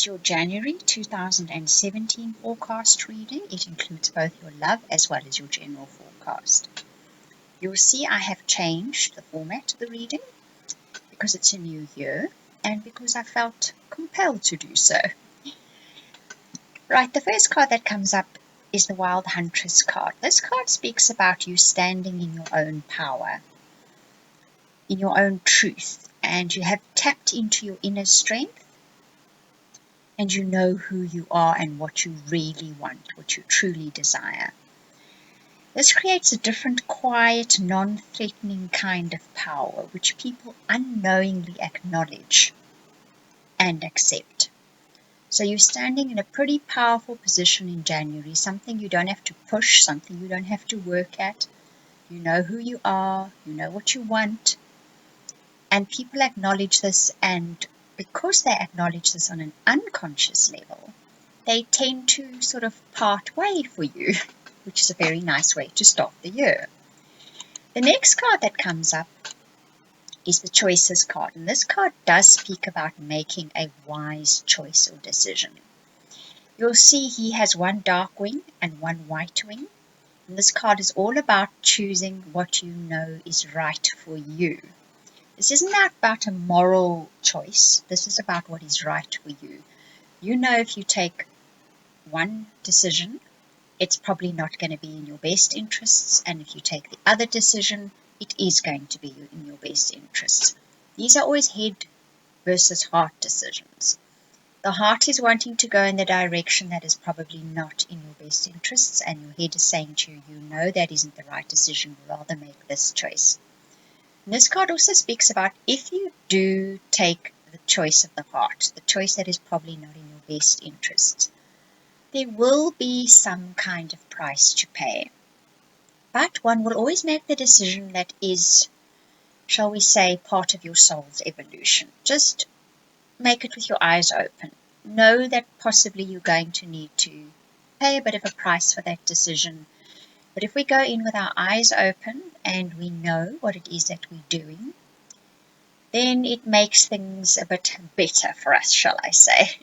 is your January 2017 forecast reading. It includes both your love as well as your general forecast. You'll see I have changed the format of the reading because it's a new year and because I felt compelled to do so. Right, the first card that comes up is the Wild Huntress card. This card speaks about you standing in your own power, in your own truth, and you have tapped into your inner strength, and you know who you are and what you really want, what you truly desire. This creates a different, quiet, non-threatening kind of power, which people unknowingly acknowledge and accept. So you're standing in a pretty powerful position in January, something you don't have to push, something you don't have to work at. You know who you are, you know what you want, and people acknowledge this, and because they acknowledge this on an unconscious level, they tend to sort of part way for you, which is a very nice way to start the year. The next card that comes up is the Choices card, and this card does speak about making a wise choice or decision. You'll see he has one dark wing and one white wing, and this card is all about choosing what you know is right for you. This isn't about a moral choice. This is about what is right for you. You know if you take one decision, it's probably not going to be in your best interests, and if you take the other decision, it is going to be in your best interests. These are always head versus heart decisions. The heart is wanting to go in the direction that is probably not in your best interests, and your head is saying to you, you know that isn't the right decision, rather make this choice. And this card also speaks about if you do take the choice of the heart, the choice that is probably not in your best interests, there will be some kind of price to pay. But one will always make the decision that is, shall we say, part of your soul's evolution. Just make it with your eyes open. Know that possibly you're going to need to pay a bit of a price for that decision. But if we go in with our eyes open and we know what it is that we're doing, then it makes things a bit better for us, shall I say.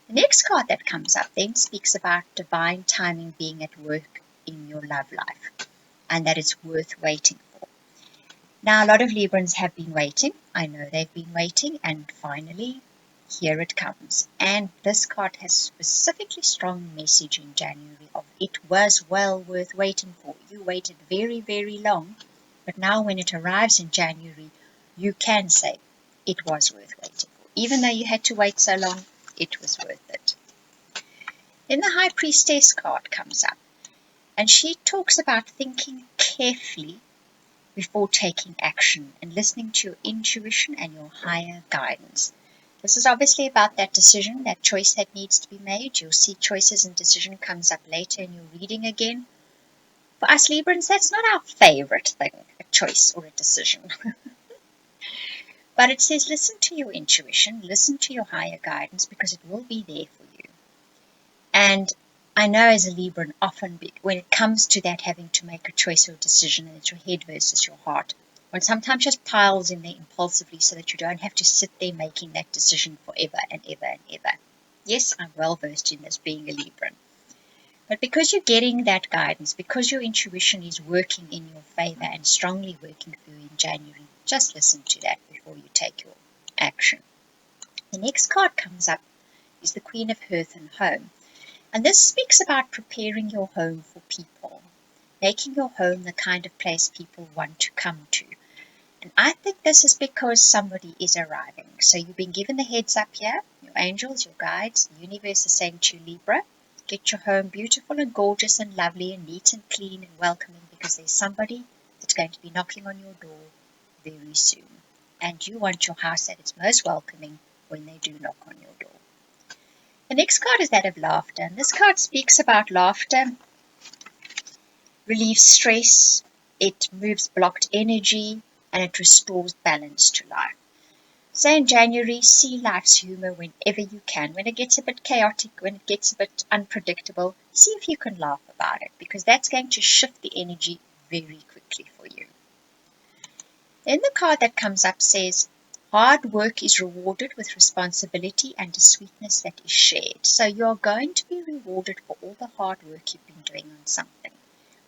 The next card that comes up then speaks about divine timing being at work in your love life, and that it's worth waiting for. Now, a lot of Librans have been waiting. I know they've been waiting, and finally, here it comes. And this card has specifically strong message in January of it was well worth waiting for. You waited very, very long, but now when it arrives in January, you can say it was worth waiting for. Even though you had to wait so long, it was worth it. Then the High Priestess card comes up, and she talks about thinking carefully before taking action and listening to your intuition and your higher guidance. This is obviously about that decision, that choice that needs to be made. You'll see choices and decision comes up later in your reading again. For us Librans, that's not our favorite thing, a choice or a decision. But it says listen to your intuition, listen to your higher guidance, because it will be there for you. And I know as a Libran, often when it comes to that having to make a choice or a decision, and it's your head versus your heart, one sometimes just piles in there impulsively so that you don't have to sit there making that decision forever and ever and ever. Yes, I'm well versed in this being a Libran. But because you're getting that guidance, because your intuition is working in your favor and strongly working for you in January, just listen to that before you take your action. The next card comes up is the Queen of Hearth and Home. And this speaks about preparing your home for people, making your home the kind of place people want to come to. And I think this is because somebody is arriving. So you've been given the heads up here, your angels, your guides, the universe is saying to you, Libra, get your home beautiful and gorgeous and lovely and neat and clean and welcoming, because there's somebody that's going to be knocking on your door very soon. And you want your house at its most welcoming when they do knock on your door. The next card is that of laughter, and this card speaks about laughter, relieves stress, it moves blocked energy, and it restores balance to life. So in January, see life's humor whenever you can. When it gets a bit chaotic, when it gets a bit unpredictable, see if you can laugh about it, because that's going to shift the energy very quickly for you. Then the card that comes up says, Hard work is rewarded with responsibility and a sweetness that is shared. So you're going to be rewarded for all the hard work you've been doing on something.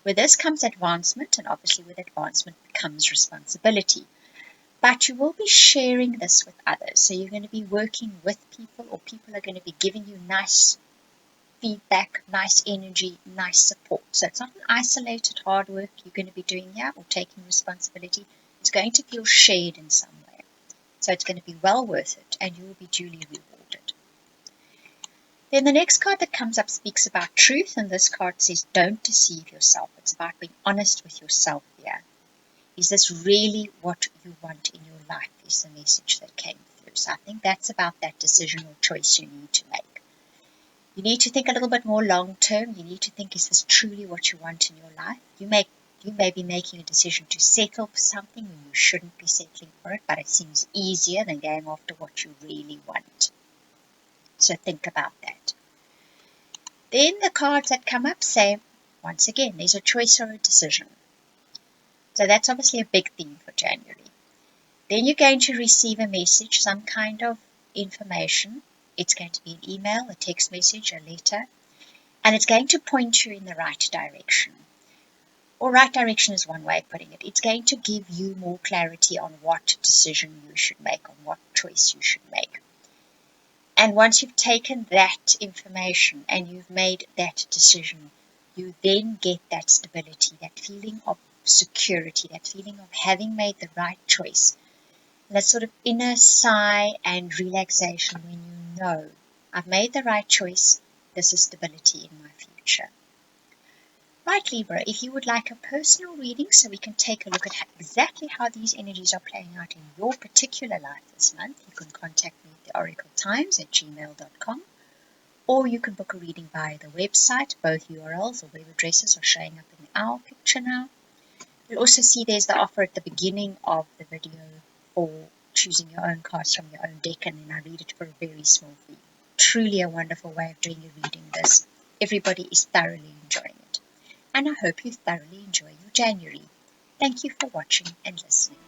With this comes advancement, and obviously with advancement comes responsibility. But you will be sharing this with others. So you're going to be working with people, or people are going to be giving you nice feedback, nice energy, nice support. So it's not an isolated hard work you're going to be doing here or taking responsibility. It's going to feel shared in some way. So it's going to be well worth it, and you will be duly rewarded. Then the next card that comes up speaks about truth, and this card says, don't deceive yourself. It's about being honest with yourself here. Is this really what you want in your life, is the message that came through. So I think that's about that decision or choice you need to make. You need to think a little bit more long term. You need to think, is this truly what you want in your life? You may be making a decision to settle for something when you shouldn't be settling for it, but it seems easier than going after what you really want. So think about that. Then the cards that come up say, once again, there's a choice or a decision. So that's obviously a big theme for January. Then you're going to receive a message, some kind of information. It's going to be an email, a text message, a letter, and it's going to point you in the right direction. Or right direction is one way of putting it. It's going to give you more clarity on what decision you should make, on what choice you should make. And once you've taken that information and you've made that decision, you then get that stability, that feeling of security, that feeling of having made the right choice. That sort of inner sigh and relaxation when you know, I've made the right choice, this is stability in my future. Right, Libra, if you would like a personal reading so we can take a look at exactly how these energies are playing out in your particular life this month, you can contact me at theoracletimes@gmail.com, or you can book a reading via the website. Both URLs or web addresses are showing up in our picture now. You'll also see there's the offer at the beginning of the video for choosing your own cards from your own deck, and then I read it for a very small fee. Truly a wonderful way of doing a reading this. Everybody is thoroughly enjoying it. And I hope you thoroughly enjoy your January. Thank you for watching and listening.